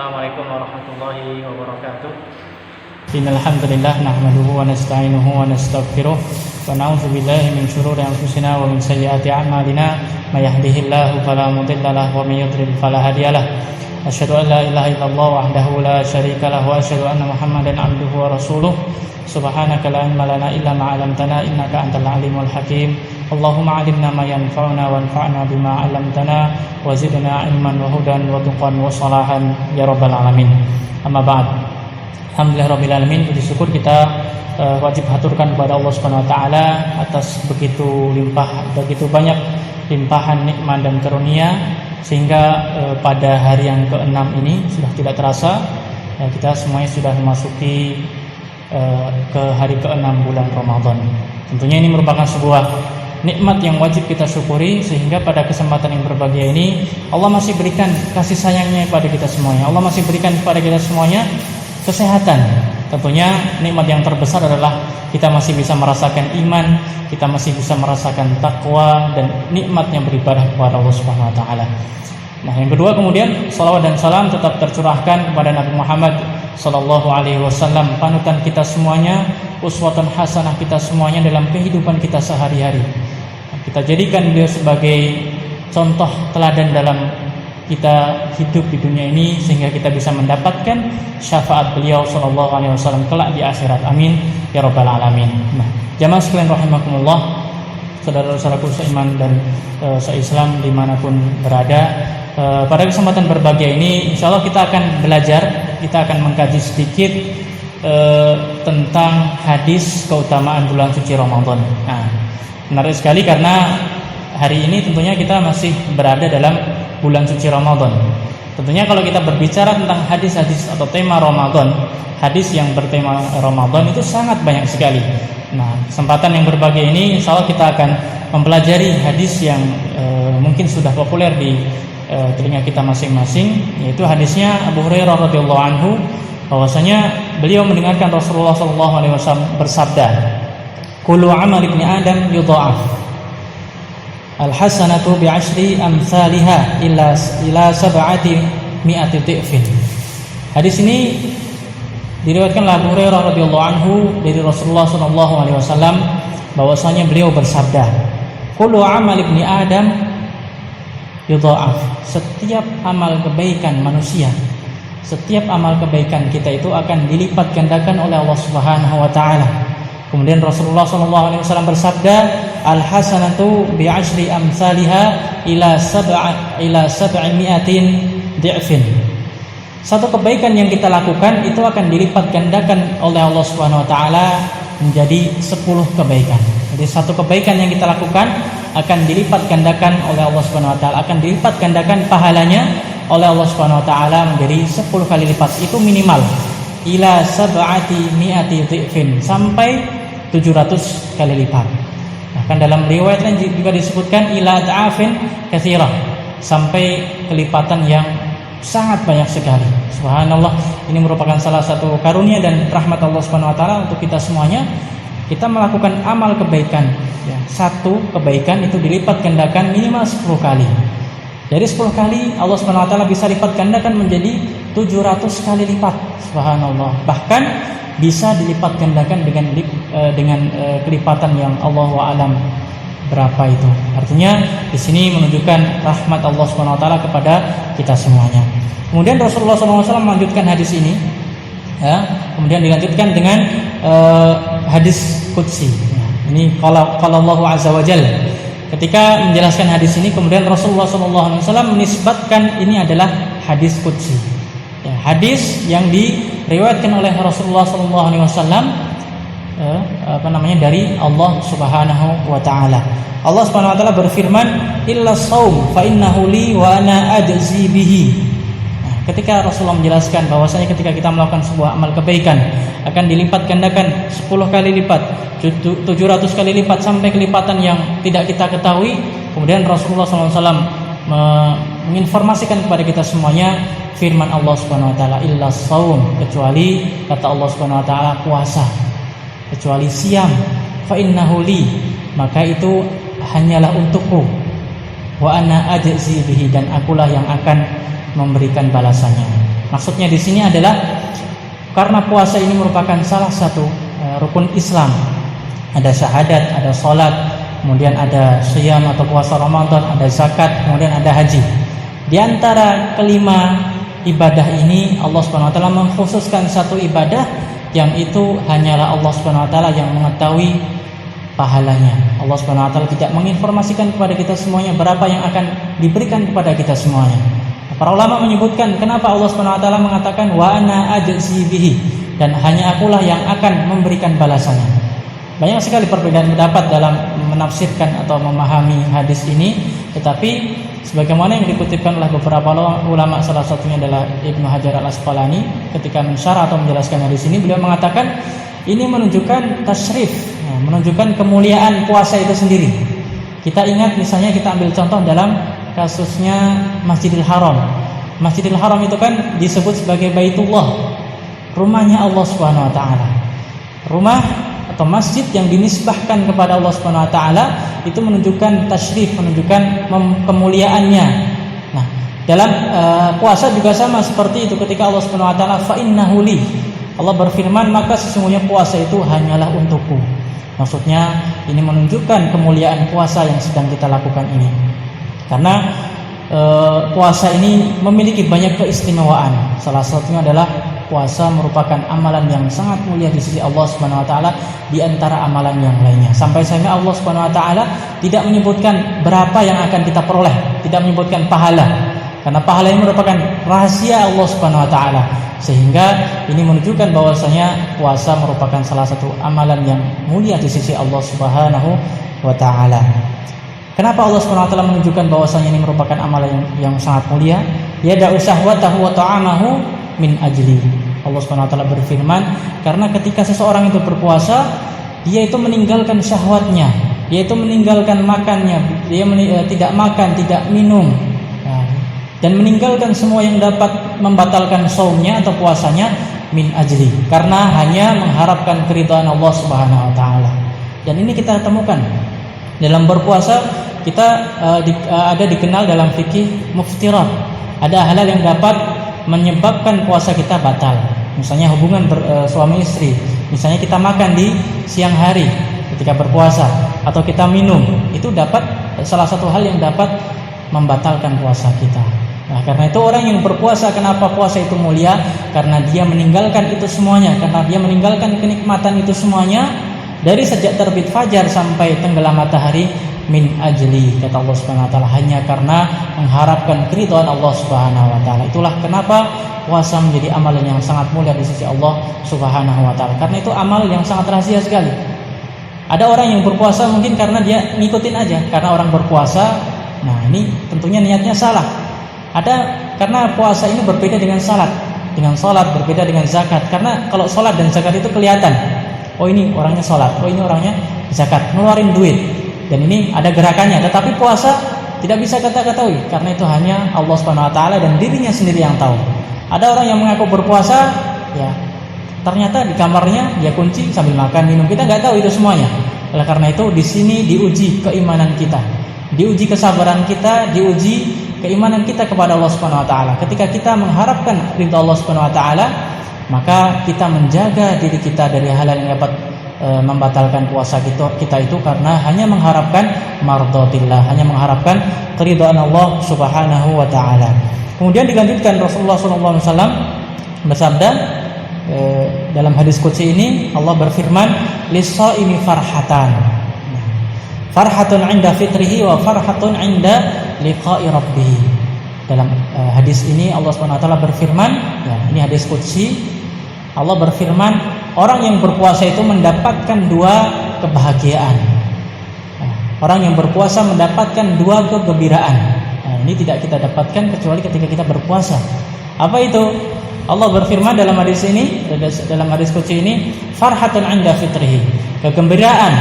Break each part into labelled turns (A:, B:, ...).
A: Assalamualaikum warahmatullahi wabarakatuh.
B: Innal hamdalillah nahmaduhu wa nasta'inuhu wa nastaghfiruh wa na'udzu billahi min shururi anfusina wa min sayyiati a'malina may yahdihillahu fala mudilla lahu wa may yudlil fala hadiyalah. Asyhadu an la ilaha illallah wahdahu la syarika lahu wa asyhadu anna Muhammadan 'abduhu wa rasuluh. Subhanaka la ilma lana illa ma 'allamtana innaka antal alimul hakim. Allahumma 'allimna ma yanfa'una wanfa'na bima 'allamtana wa zidna 'ilman wa hudan wa tuqan wa salahan ya rabbal alamin. Amma ba'd. Alhamdulillah rabbil alamin, puji syukur kita wajib haturkan kepada Allah Subhanahu wa taala atas begitu banyak limpahan nikmat dan karunia sehingga pada hari yang ke-6 ini sudah tidak terasa kita semuanya sudah memasuki ke hari ke-6 bulan Ramadan. Tentunya ini merupakan sebuah nikmat yang wajib kita syukuri sehingga pada kesempatan yang berbahagia ini Allah masih berikan kasih sayangnya kepada kita semuanya. Allah masih berikan kepada kita semuanya kesehatan. Tentunya nikmat yang terbesar adalah kita masih bisa merasakan iman, kita masih bisa merasakan takwa dan nikmatnya beribadah kepada Allah Subhanahu wa taala. Nah, yang kedua kemudian salawat dan salam tetap tercurahkan kepada Nabi Muhammad sallallahu alaihi wasallam, panutan kita semuanya, uswatun hasanah kita semuanya dalam kehidupan kita sehari-hari. Kita jadikan beliau sebagai contoh teladan dalam kita hidup di dunia ini sehingga kita bisa mendapatkan syafaat beliau sallallahu alaihi wasallam kelak di akhirat. Amin ya rabbal alamin. Nah, jamaah sekalian rahimakumullah, saudara-saudaraku seiman dan seislam dimanapun berada, pada kesempatan berbahagia ini insyaallah kita akan belajar, kita akan mengkaji sedikit tentang hadis keutamaan bulan suci Ramadan. Nah, menarik sekali karena hari ini tentunya kita masih berada dalam bulan suci Ramadan. Tentunya kalau kita berbicara tentang hadis-hadis atau tema Ramadan, hadis yang bertema Ramadan itu sangat banyak sekali. Nah, kesempatan yang berbahagia ini insyaallah kita akan mempelajari hadis yang mungkin sudah populer di telinga kita masing-masing, yaitu hadisnya Abu Hurairah radhiyallahu anhu, bahwasanya beliau mendengarkan Rasulullah sallallahu alaihi wasallam bersabda, "Kullu 'amal ibni Adam yudha'af. Al-hasanatu bi'ashri amsalha ila sab'ati mi'ati dhi'fin." Hadis ini diriwayatkan oleh Abu Hurairah radhiyallahu anhu dari Rasulullah sallallahu alaihi wasallam, bahwasanya beliau bersabda, "Kullu 'amal ibni Adam yudha'af." Setiap amal kebaikan manusia, setiap amal kebaikan kita itu akan dilipat gandakan oleh Allah Subhanahu wa taala. Kemudian Rasulullah SAW bersabda, "Al-hasanatu bi'ashri amsalha ila sab'i mi'atin dhi'fin." Satu kebaikan yang kita lakukan itu akan dilipat gandakan oleh Allah Subhanahu wa taala menjadi 10 kebaikan. Jadi satu kebaikan yang kita lakukan akan dilipat gandakan oleh Allah Subhanahu wa taala, akan dilipat gandakan pahalanya oleh Allah Subhanahu wa taala menjadi 10 kali lipat. Itu minimal. Ila sab'ati mi'ati dhi'fin, sampai 700 kali lipat. Bahkan dalam riwayat lain juga disebutkan ila da'afin katsirah, sampai kelipatan yang sangat banyak sekali. Subhanallah, ini merupakan salah satu karunia dan rahmat Allah Subhanahu wa taala untuk kita semuanya. Kita melakukan amal kebaikan, ya, satu kebaikan itu dilipat gandakan minimal 10 kali. Dari 10 kali Allah Subhanahu wa taala bisa lipat gandakan menjadi 700 kali lipat. Subhanallah. Bahkan bisa dilipat gandakan dengan kelipatan yang Allahu a'lam berapa itu. Artinya di sini menunjukkan rahmat Allah Subhanahu wa taala kepada kita semuanya. Kemudian Rasulullah SAW melanjutkan hadis ini, ya, kemudian dilanjutkan dengan hadis qudsi. Ini kalau Allah azza wajalla ketika menjelaskan hadis ini, kemudian Rasulullah SAW menisbatkan ini adalah hadis qudsi, ya, hadis yang diriwayatkan oleh Rasulullah SAW dari Allah Subhanahu wa taala. Allah Subhanahu wa taala berfirman, "Illa shaum fa innahu li wa ana ajzi bihi." Nah, ketika Rasulullah menjelaskan bahwasanya ketika kita melakukan sebuah amal kebaikan akan dilipat gandakan 10 kali lipat, 700 kali lipat, sampai kelipatan yang tidak kita ketahui. Kemudian Rasulullah SAW menginformasikan kepada kita semuanya firman Allah Subhanahu wa taala, "Illa shaum," kecuali kata Allah Subhanahu wa taala puasa, kecuali siam, fa innahu li, maka itu hanyalah untukku, wa ana ajzi bihi, dan akulah yang akan memberikan balasannya. Maksudnya di sini adalah karena puasa ini merupakan salah satu rukun Islam. Ada syahadat, ada sholat, kemudian ada siyam atau puasa Ramadan, ada zakat, kemudian ada haji. Di antara kelima ibadah ini Allah Subhanahu wa taala mengkhususkan satu ibadah yang itu hanyalah Allah Subhanahu wa taala yang mengetahui pahalanya. Allah Subhanahu wa taala tidak menginformasikan kepada kita semuanya berapa yang akan diberikan kepada kita semuanya. Para ulama menyebutkan kenapa Allah Subhanahu wa taala mengatakan wa ana ajzi bihi, dan hanya akulah yang akan memberikan balasannya. Banyak sekali perbedaan pendapat dalam menafsirkan atau memahami hadis ini, tetapi sebagaimana yang dikutipkan oleh beberapa ulama, salah satunya adalah Ibnu Hajar Al-Asqalani, ketika mensyarah atau menjelaskan hadis ini, beliau mengatakan ini menunjukkan tasyrif, menunjukkan kemuliaan puasa itu sendiri. Kita ingat misalnya, kita ambil contoh dalam kasusnya Masjidil Haram. Masjidil Haram itu kan disebut sebagai Baitullah, rumahnya Allah Subhanahu wa taala. Rumah atau masjid yang dinisbahkan kepada Allah Subhanahu wa taala itu menunjukkan tasyrif, menunjukkan kemuliaannya. Nah, dalam puasa juga sama seperti itu. Ketika Allah Subhanahu wa taala fa innahu li, Allah berfirman maka sesungguhnya puasa itu hanyalah untukku. Maksudnya ini menunjukkan kemuliaan puasa yang sedang kita lakukan ini. Karena puasa ini memiliki banyak keistimewaan. Salah satunya adalah puasa merupakan amalan yang sangat mulia di sisi Allah Subhanahu wa taala di antara amalan yang lainnya. Sampai-sampai Allah Subhanahu wa taala tidak menyebutkan berapa yang akan kita peroleh, tidak menyebutkan pahala. Karena pahala ini merupakan rahasia Allah Subhanahu wa taala. Sehingga ini menunjukkan bahwasanya puasa merupakan salah satu amalan yang mulia di sisi Allah Subhanahu wa taala. Kenapa Allah Subhanahu wa taala menunjukkan bahwasanya ini merupakan amalan yang sangat mulia? Yada'u syahwatahu wa ta'amahu min ajli. Allah Subhanahu wa taala berfirman, karena ketika seseorang itu berpuasa, dia itu meninggalkan syahwatnya, dia itu meninggalkan makannya, dia tidak makan, tidak minum, dan meninggalkan semua yang dapat membatalkan saumnya atau puasanya min ajli, karena hanya mengharapkan keridhaan Allah Subhanahu wa taala. Dan ini kita temukan dalam berpuasa, kita ada dikenal dalam fikih muftirat. Ada hal-hal yang dapat menyebabkan puasa kita batal. Misalnya hubungan suami istri. Misalnya kita makan di siang hari ketika berpuasa, atau kita minum, itu dapat salah satu hal yang dapat membatalkan puasa kita. Nah, karena itu orang yang berpuasa, kenapa puasa itu mulia? Karena dia meninggalkan itu semuanya, karena dia meninggalkan kenikmatan itu semuanya dari sejak terbit fajar sampai tenggelam matahari min ajli, kata Allah Subhanahu wa taala, hanya karena mengharapkan keridhaan Allah Subhanahu wa taala. Itulah kenapa puasa menjadi amalan yang sangat mulia di sisi Allah Subhanahu wa taala. Karena itu amal yang sangat rahasia sekali. Ada orang yang berpuasa mungkin karena dia ngikutin aja, karena orang berpuasa. Nah, ini tentunya niatnya salah. Ada karena puasa ini berbeda dengan salat. Dengan salat berbeda dengan zakat. Karena kalau salat dan zakat itu kelihatan. Oh, ini orangnya salat, oh ini orangnya zakat, ngeluarin duit. Dan ini ada gerakannya, tetapi puasa tidak bisa kita ketahui, karena itu hanya Allah Subhanahu wa taala dan dirinya sendiri yang tahu. Ada orang yang mengaku berpuasa, ya ternyata di kamarnya dia kunci sambil makan minum. Kita nggak tahu itu semuanya. Oleh karena itu di sini diuji keimanan kita, diuji kesabaran kita, diuji keimanan kita kepada Allah Subhanahu wa taala. Ketika kita mengharapkan ridha Allah Subhanahu wa taala, maka kita menjaga diri kita dari hal yang dapat membatalkan puasa kita itu, karena hanya mengharapkan mardhatillah, hanya mengharapkan keridhaan Allah Subhanahu wa taala. Kemudian dilanjutkan, Rasulullah SAW bersabda dalam hadis qudsi ini, Allah berfirman, lis-shaimi farhatan. Farhatun 'inda fitrihi wa farhatun 'inda liqa'i rabbih. Dalam hadis ini Allah Subhanahu wa taala berfirman, ya, ini hadis qudsi. Allah berfirman, orang yang berpuasa itu mendapatkan dua kebahagiaan. Orang yang berpuasa mendapatkan dua kegembiraan. Nah, ini tidak kita dapatkan kecuali ketika kita berpuasa. Apa itu? Allah berfirman dalam hadis ini, dalam hadis qudsi ini, farhatun 'inda fitrihi. Kegembiraan,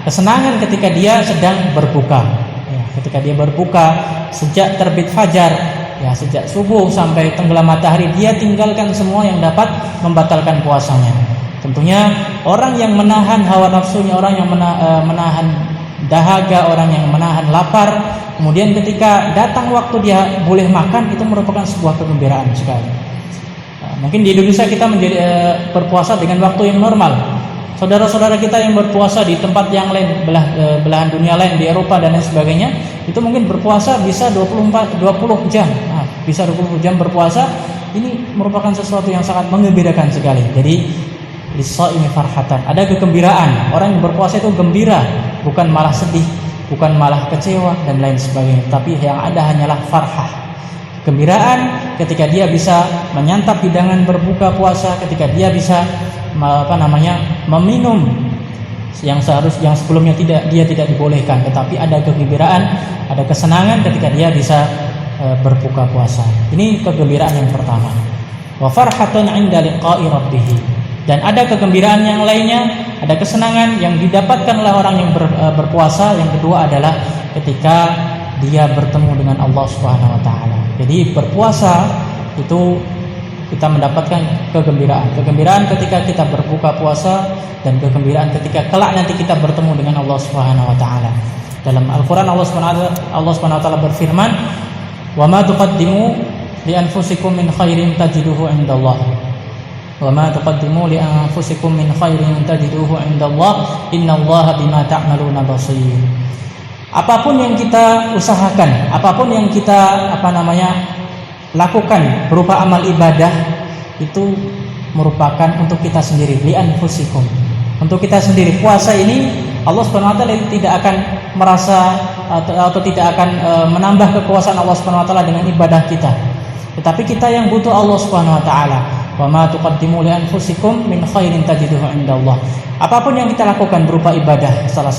B: kesenangan ketika dia sedang berbuka. Ya, ketika dia berbuka sejak terbit fajar, ya sejak subuh sampai tenggelam matahari, dia tinggalkan semua yang dapat membatalkan puasanya. Tentunya orang yang menahan hawa nafsunya, orang yang menahan dahaga, orang yang menahan lapar, kemudian ketika datang waktu dia boleh makan, itu merupakan sebuah kegembiraan sekali. Mungkin di Indonesia kita berpuasa dengan waktu yang normal. Saudara-saudara kita yang berpuasa di tempat yang lain, belahan dunia lain, di Eropa dan lain sebagainya, itu mungkin berpuasa bisa 20 jam. Bisa 20 jam berpuasa. Ini merupakan sesuatu yang sangat menggembirakan sekali. Jadi lis-shaimi farhatan, ada kegembiraan. Orang yang berpuasa itu gembira, bukan malah sedih, bukan malah kecewa dan lain sebagainya, tapi yang ada hanyalah farhah. Gembiraan ketika dia bisa menyantap hidangan berbuka puasa, ketika dia bisa meminum yang sebelumnya dia tidak dibolehkan, tetapi ada kegembiraan, ada kesenangan ketika dia bisa berbuka puasa. Ini kegembiraan yang pertama. Wa farhatun 'inda liqa'i rabbih. Dan ada kegembiraan yang lainnya, ada kesenangan yang didapatkan oleh orang yang berpuasa. Yang kedua adalah ketika dia bertemu dengan Allah Subhanahu wa taala. Jadi berpuasa itu kita mendapatkan kegembiraan. Kegembiraan ketika kita berbuka puasa dan kegembiraan ketika kelak nanti kita bertemu dengan Allah Subhanahu wa taala. Dalam Al-Qur'an Allah Subhanahu wa taala berfirman, "Wa ma tuqaddimu li anfusikum min khairin tajiduhu 'indallah." Wa ma tuqaddimu li anfusikum min khairin tajiduhu 'indallah, innallaha bima ta'maluna basir. Apapun yang kita usahakan, apapun yang kita lakukan berupa amal ibadah, itu merupakan untuk kita sendiri, li anfusikum, untuk kita sendiri. Puasa ini Allah Subhanahu wa taala tidak akan merasa atau tidak akan menambah kekuasaan Allah Subhanahu wa taala dengan ibadah kita. Tetapi kita yang butuh Allah Subhanahu wa taala. Wa ma tuqaddimu li anfusikum min khairin tajiduhu 'indallah. Apapun yang kita lakukan berupa ibadah, salah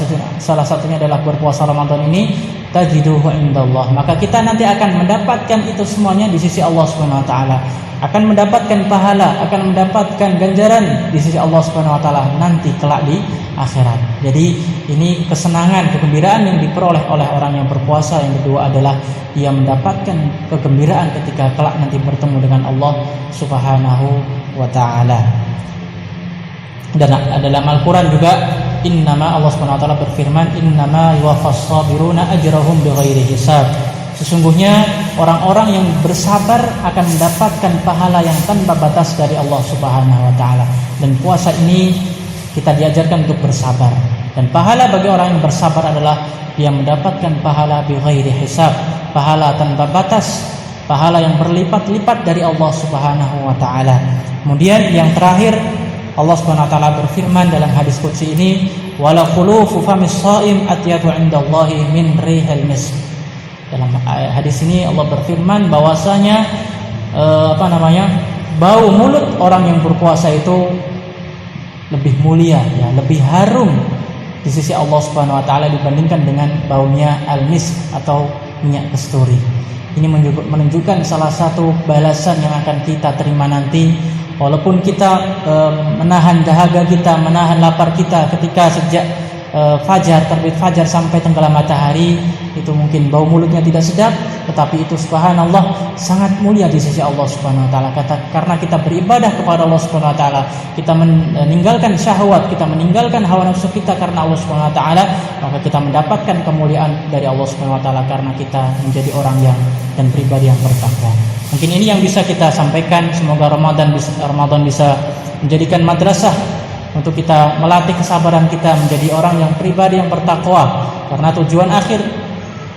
B: satunya adalah berpuasa Ramadan ini, tajiduhu 'indallah, maka kita nanti akan mendapatkan itu semuanya di sisi Allah Subhanahu wa taala. Akan mendapatkan pahala, akan mendapatkan ganjaran di sisi Allah Subhanahu wa taala nanti kelak di akhirat. Jadi ini kesenangan, kegembiraan yang diperoleh oleh orang yang berpuasa. Yang kedua adalah ia mendapatkan kegembiraan ketika kelak nanti bertemu dengan Allah Subhanahu wa taala. Dan dalam Al-Qur'an juga Allah Subhanahu wa taala berfirman, innama yuwaffas sabiruna ajrahum bighairi hisab. Sesungguhnya orang-orang yang bersabar akan mendapatkan pahala yang tanpa batas dari Allah Subhanahu wa taala. Dan puasa ini kita diajarkan untuk bersabar. Dan pahala bagi orang yang bersabar adalah dia mendapatkan pahala bighairi hisab, pahala tanpa batas, pahala yang berlipat-lipat dari Allah Subhanahu wa taala. Kemudian yang terakhir, Allah Subhanahu wa taala berfirman dalam hadis qudsi ini, wala khulufu famis shaim atyatu 'indallahi min rihil misk. Dalam hadis ini Allah berfirman bahwasanya bau mulut orang yang berpuasa itu lebih mulia, ya, lebih harum di sisi Allah Subhanahu wa taala dibandingkan dengan baunya al-misk atau minyak kasturi. Ini menunjukkan salah satu balasan yang akan kita terima nanti. Walaupun kita menahan dahaga kita, menahan lapar kita ketika sejak terbit fajar sampai tenggelam matahari, itu mungkin bau mulutnya tidak sedap, tetapi itu subhanallah sangat mulia di sisi Allah Subhanahu wa taala. Karena kita beribadah kepada Allah Subhanahu wa taala, kita meninggalkan syahwat, kita meninggalkan hawa nafsu kita karena Allah Subhanahu wa taala, maka kita mendapatkan kemuliaan dari Allah Subhanahu wa taala karena kita menjadi orang dan pribadi yang bertakwa. Mungkin ini yang bisa kita sampaikan. Semoga Ramadan bisa menjadikan madrasah untuk kita melatih kesabaran kita menjadi orang yang pribadi yang bertakwa, karena tujuan akhir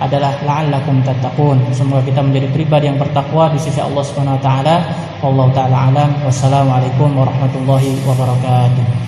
B: adalah la'allakum tattaqun. Semoga kita menjadi pribadi yang bertakwa di sisi Allah Subhanahu wa taala. Wallahu taala alam. Wassalamualaikum warahmatullahi wabarakatuh.